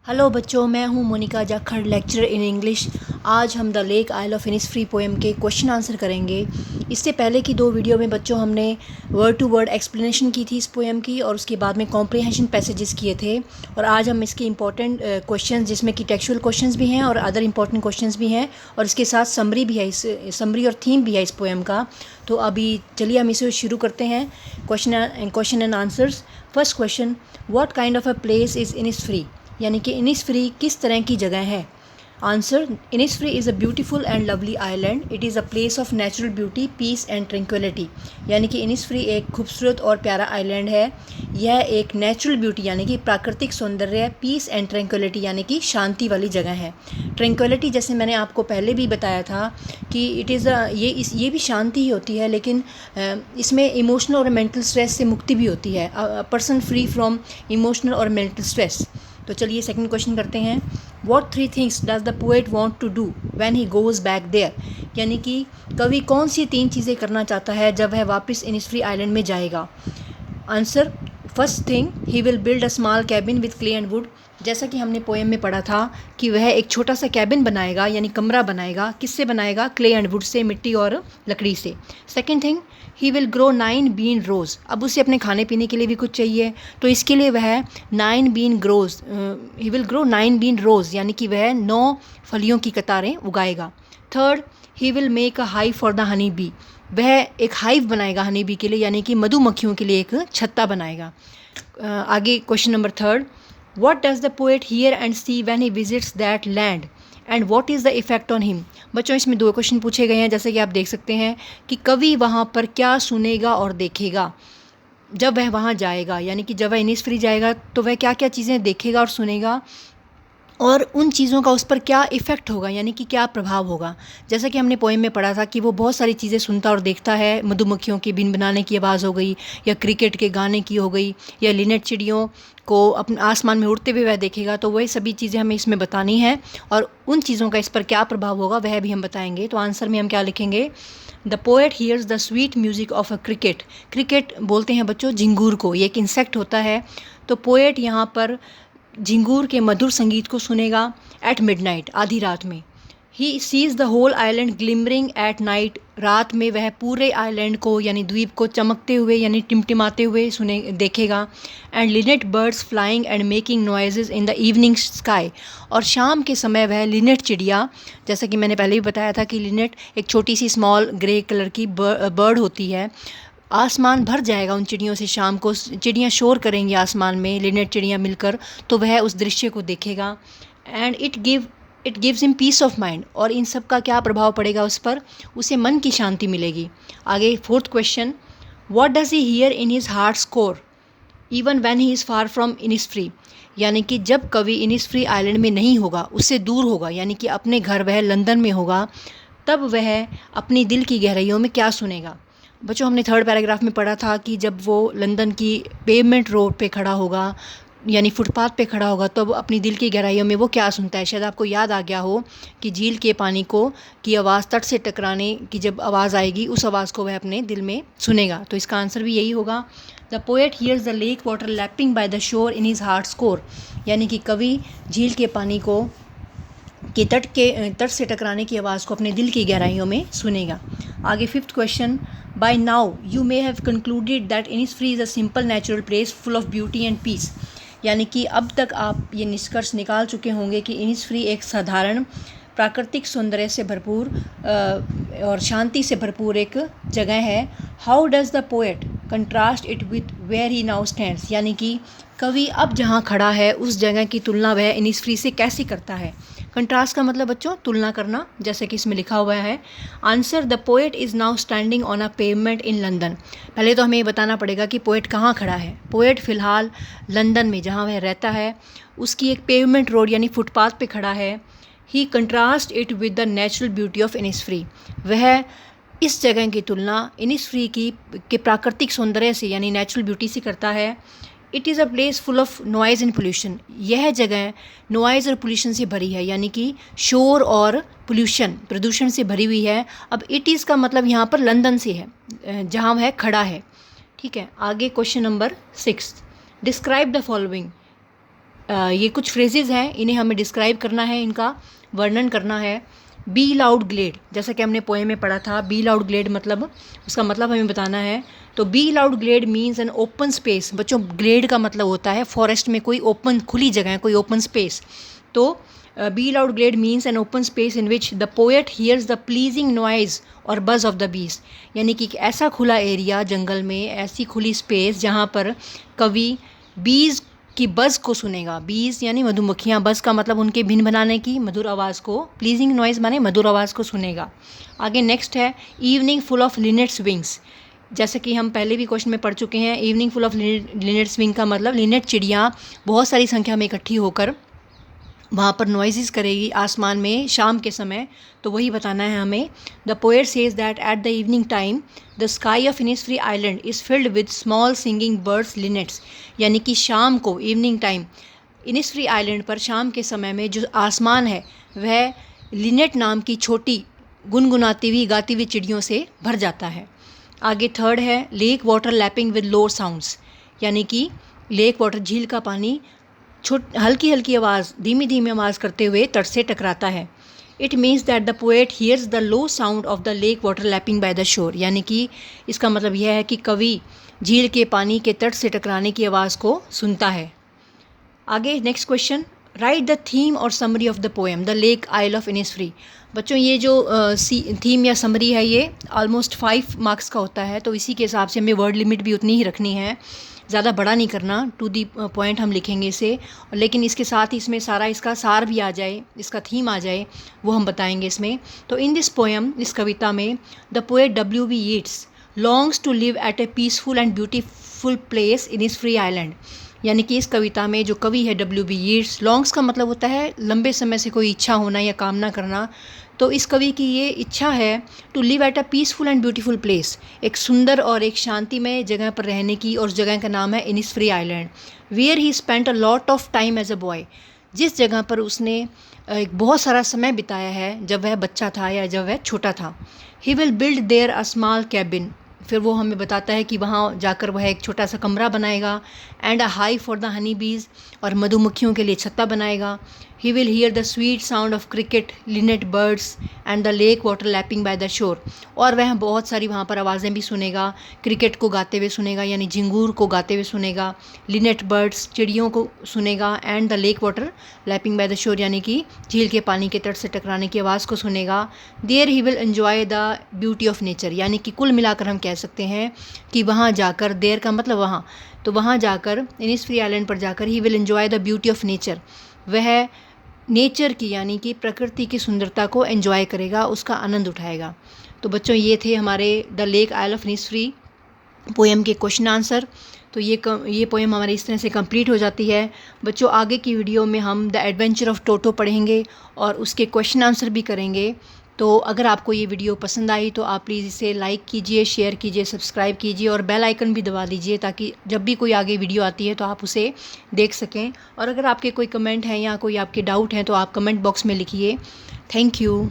Hello बच्चों, मैं हूं Monika Jakhar, lecturer in English. आज हम the lake oil of Innisfree poem के क्वेश्चन आंसर करेंगे। इससे पहले की दो वीडियो में बच्चों हमने वर्ड टू वर्ड एक्सप्लेनेशन की थी इस पोएम की, और उसके बाद में कॉम्प्रिहेंशन पैसेजेस किए थे। और आज हम इसके इंपॉर्टेंट क्वेश्चंस, जिसमें कि टेक्सचुअल क्वेश्चंस भी हैं और अदर इंपॉर्टेंट क्वेश्चंस भी हैं, और इसके साथ समरी भी है, इस समरी और थीम भी है इस पोएम का। तो अभी चलिए हम इसे शुरू करते हैं। Question and answers. First question, what kind of a place is Innisfree, यानी कि इनिसफ्री किस तरह की जगह है। Answer, Innisfree is a beautiful and lovely island. It is a place of natural beauty, peace and tranquillity. यानी कि Innisfree एक खूबसूरत और प्यारा आइलैंड है। यह एक नेचुरल ब्यूटी यानी कि प्राकृतिक सौंदर्य, पीस एंड ट्रैंक्विलिटी यानी कि शांति वाली जगह है। ट्रैंक्विलिटी जैसे मैंने आपको पहले भी बताया था कि इट इज़ ये भी शांति ही होती है, लेकिन इसमें इमोशनल और मेंटल स्ट्रेस से मुक्ति भी होती है। पर्सन फ्री फ्रॉम इमोशनल और मेंटल स्ट्रेस। तो चलिए सेकंड क्वेश्चन करते हैं। What three things does the poet want to do when he goes back there, यानी कि कवि कौन सी तीन चीज़ें करना चाहता है जब वह वापस इनिसफ्री आइलैंड में जाएगा। Answer, first thing, he will build a small cabin with clay and would. जैसा कि हमने पोएम में पढ़ा था कि वह एक छोटा सा कैबिन बनाएगा, यानी कमरा बनाएगा। किससे बनाएगा? क्ले एंड वुड से, मिट्टी और लकड़ी से। Second thing, he will grow 9 bean rows. अब उसे अपने खाने पीने के लिए भी कुछ चाहिए, तो इसके लिए वह 9 bean grows he will grow 9 bean rows, यानी कि वह 9 फलियों की कतारें उगाएगा। Third, he will make a hive for the honey bee. वह एक हाइव बनाएगा हनी बी के लिए, यानी कि मधुमक्खियों के लिए एक छत्ता बनाएगा। आगे question number third, what does the poet here and see when he visits that land and what is the effect on him. बच्चों, इसमें दो क्वेश्चन पूछे गए हैं, जैसे कि आप देख सकते हैं कि कवि वहाँ पर क्या सुनेगा और देखेगा जब वह वहाँ जाएगा। यानी कि जब वह इनिसफ्री जाएगा तो वह क्या क्या चीज़ें देखेगा और सुनेगा, और उन चीज़ों का उस पर क्या इफ़ेक्ट होगा, यानी कि क्या प्रभाव होगा। जैसा कि हमने पोएम में पढ़ा था कि वो बहुत सारी चीज़ें सुनता और देखता है। मधुमक्खियों की बिन बनाने की आवाज़ हो गई, या क्रिकेट के गाने की हो गई, या लिनेट चिड़ियों को अपने आसमान में उड़ते हुए वह देखेगा। तो वही सभी चीज़ें हमें इसमें बतानी है, और उन चीज़ों का इस पर क्या प्रभाव होगा वह भी हम बताएंगे। तो आंसर में हम क्या लिखेंगे? The poet hears the sweet music of a cricket. Cricket बोलते हैं बच्चों झिंगूर को, ये एक इंसेक्ट होता है। तो पोएट यहाँ पर झिंगूर के मधुर संगीत को सुनेगा एट मिडनाइट, आधी रात में। He sees the whole island glimmering at night. रात में वह पूरे आइलैंड को यानी द्वीप को चमकते हुए यानी टिमटिमाते हुए देखेगा। And Lynette birds flying and making noises in the evening sky. और शाम के समय वह लिनेट चिड़िया, जैसा कि मैंने पहले भी बताया था कि लिनेट एक छोटी सी स्मॉल ग्रे कलर की बर्ड होती है। आसमान भर जाएगा उन चिड़ियों से। शाम को चिड़ियाँ शोर करेंगी आसमान में, लिनेट चिड़ियाँ मिलकर, तो वह उस दृश्य को देखेगा। And it gives him peace of mind. और इन सब का क्या प्रभाव पड़ेगा उस पर? उसे मन की शांति मिलेगी। आगे fourth question, what does he here in his hearts core even when he is far from Innisfree. यानी कि जब कवि इनिसफ्री आइलैंड में नहीं होगा, उससे दूर होगा, यानी कि अपने घर वह लंदन में होगा, तब वह अपनी दिल की गहराइयों में क्या सुनेगा। बच्चों, हमने थर्ड पैराग्राफ में पढ़ा था कि जब वो लंदन की पेवमेंट रोड पे खड़ा होगा, यानी फुटपाथ पे खड़ा होगा, तो अपनी दिल की गहराइयों में वो क्या सुनता है। शायद आपको याद आ गया हो कि झील के पानी को की आवाज़ तट से टकराने की जब आवाज़ आएगी, उस आवाज़ को वह अपने दिल में सुनेगा। तो इसका आंसर भी यही होगा। The poet hears the lake water lapping by the shore in his hearts core. यानी कि कवि झील के पानी को के तट से टकराने की आवाज़ को अपने दिल की गहराइयों में सुनेगा। आगे fifth question, by now you may have concluded that Innisfree is a simple natural place full of beauty and peace. यानी कि अब तक आप ये निष्कर्ष निकाल चुके होंगे कि इनिसफ्री एक साधारण प्राकृतिक सौंदर्य से भरपूर और शांति से भरपूर एक जगह है। How does the poet contrast it with where he now stands. यानी कि कवि अब जहाँ खड़ा है उस जगह की तुलना वह इनिसफ्री से कैसे करता है। कंट्रास्ट का मतलब बच्चों तुलना करना, जैसे कि इसमें लिखा हुआ है। Answer, the poet is now standing on a pavement in London. पहले तो हमें ये बताना पड़ेगा कि पोएट कहाँ खड़ा है। पोएट फ़िलहाल लंदन में, जहाँ वह रहता है, उसकी एक पेवमेंट रोड यानी फुटपाथ पे खड़ा है। He contrast it with the natural beauty of Innisfree. वह इस जगह की तुलना इनिसफ्री की के प्राकृतिक सौंदर्य से यानी नेचुरल ब्यूटी से करता है। It is a place full of noise and pollution. यह जगह नॉइज़ और पोल्यूशन से भरी है, यानी कि शोर और प्रदूषण से भरी हुई है। अब इट इज़ का मतलब यहाँ पर लंदन से है, जहाँ वह खड़ा है। ठीक है, आगे question number 6, describe the following. ये कुछ फ्रेजेस हैं, इन्हें हमें डिस्क्राइब करना है, इनका वर्णन करना है। बी लाउड ग्लेड, जैसा कि हमने पोएम में पढ़ा था, बी लाउड ग्लेड मतलब उसका मतलब हमें बताना है। तो bee loud glade means an open space. बच्चों, ग्लेड का मतलब होता है फॉरेस्ट में कोई ओपन खुली जगह है, कोई ओपन स्पेस। तो bee loud glade means an open space in which the poet hears the pleasing noise और बज ऑफ द बीज। यानी कि ऐसा खुला एरिया जंगल में, ऐसी खुली स्पेस जहाँ पर कवि बीज की बज़ को सुनेगा। बीज यानी मधुमक्खियाँ, बज़ का मतलब उनके भिन बनाने की मधुर आवाज़ को, प्लीजिंग नॉइज़ माने मधुर आवाज़ को सुनेगा। आगे नेक्स्ट है इवनिंग फुल ऑफ लिनेट्स विंग्स। जैसे कि हम पहले भी क्वेश्चन में पढ़ चुके हैं, इवनिंग फुल ऑफ लिनेट्स विंग का मतलब लिनेट चिड़ियाँ बहुत सारी संख्या में इकट्ठी होकर वहाँ पर नॉइज़ करेगी आसमान में शाम के समय। तो वही बताना है हमें। The poet says that at the evening time the sky of Innisfree island is filled with small singing birds linnets. यानी कि शाम को, इवनिंग टाइम, इनिसफ्री आइलैंड पर शाम के समय में जो आसमान है वह लिनेट नाम की छोटी गुनगुनाती हुई गाती हुई चिड़ियों से भर जाता है। आगे थर्ड है lake water lapping with lower sounds. यानी कि लेक वाटर, झील का पानी हल्की हल्की आवाज़, धीमी धीमी आवाज़ करते हुए तट से टकराता है। It means that the poet hears the low sound of the lake water lapping by the shore. यानी कि इसका मतलब यह है कि कवि झील के पानी के तट से टकराने की आवाज़ को सुनता है। आगे next question, write the theme और summary of the poem the lake oil of Innisfree. बच्चों, ये जो थीम या समरी है ये ऑलमोस्ट 5 मार्क्स का होता है, तो इसी के हिसाब से हमें वर्ड लिमिट भी उतनी ही रखनी है, ज़्यादा बड़ा नहीं करना, टू दी पॉइंट हम लिखेंगे इसे। लेकिन इसके साथ ही इसमें सारा इसका सार भी आ जाए, इसका थीम आ जाए, वो हम बताएंगे इसमें। तो इन दिस पोएम, इस कविता में, the poet W.B. Yeats longs to live at a peaceful and beautiful place in Innisfree island. यानी कि इस कविता में जो कवि है W.B. Yeats, लॉन्ग्स का मतलब होता है लंबे समय से कोई इच्छा होना या कामना करना। तो इस कवि की ये इच्छा है to live at a peaceful and beautiful place, एक सुंदर और एक शांतिमय जगह पर रहने की, और उस जगह का नाम है Innisfree island. Where he spent a lot of time as a boy. जिस जगह पर उसने एक बहुत सारा समय बिताया है जब वह बच्चा था या जब वह छोटा था। He will build there a small cabin. फिर वो हमें बताता है कि वहाँ जाकर वह एक छोटा सा कमरा बनाएगा। And a high for the Honey बीज, और मधुमक्खियों के लिए छत्ता बनाएगा। He will hear the sweet sound of cricket, Lynette birds and the lake water lapping by the शोर। और वह बहुत सारी वहाँ पर आवाज़ें भी सुनेगा, क्रिकेट को गाते हुए सुनेगा यानी झिंगूर को गाते हुए सुनेगा, लिनेट बर्ड्स चिड़ियों को सुनेगा, and the lake water lapping by the shore यानी कि झील के पानी के तट से टकराने की आवाज़ को सुनेगा। There he will enjoy the beauty of nature. यानी कि कुल मिलाकर हम कह सकते हैं कि वहाँ जाकर, देयर का मतलब वहाँ, तो वहाँ जाकर इनिसफ्री आइलैंड पर जाकर ही will enjoy the beauty of nature, वह नेचर की यानी कि प्रकृति की सुंदरता को एंजॉय करेगा, उसका आनंद उठाएगा। तो बच्चों, ये थे हमारे the lake oil of Innisfree poem के क्वेश्चन आंसर। तो ये पोएम हमारी इस तरह से कंप्लीट हो जाती है। बच्चों, आगे की वीडियो में हम द एडवेंचर ऑफ टोटो पढ़ेंगे और उसके क्वेश्चन आंसर भी करेंगे। तो अगर आपको ये वीडियो पसंद आई तो आप प्लीज़ इसे लाइक कीजिए, शेयर कीजिए, सब्सक्राइब कीजिए और बेल आइकन भी दबा दीजिए, ताकि जब भी कोई आगे वीडियो आती है तो आप उसे देख सकें। और अगर आपके कोई कमेंट हैं या कोई आपके डाउट हैं तो आप कमेंट बॉक्स में लिखिए। Thank you.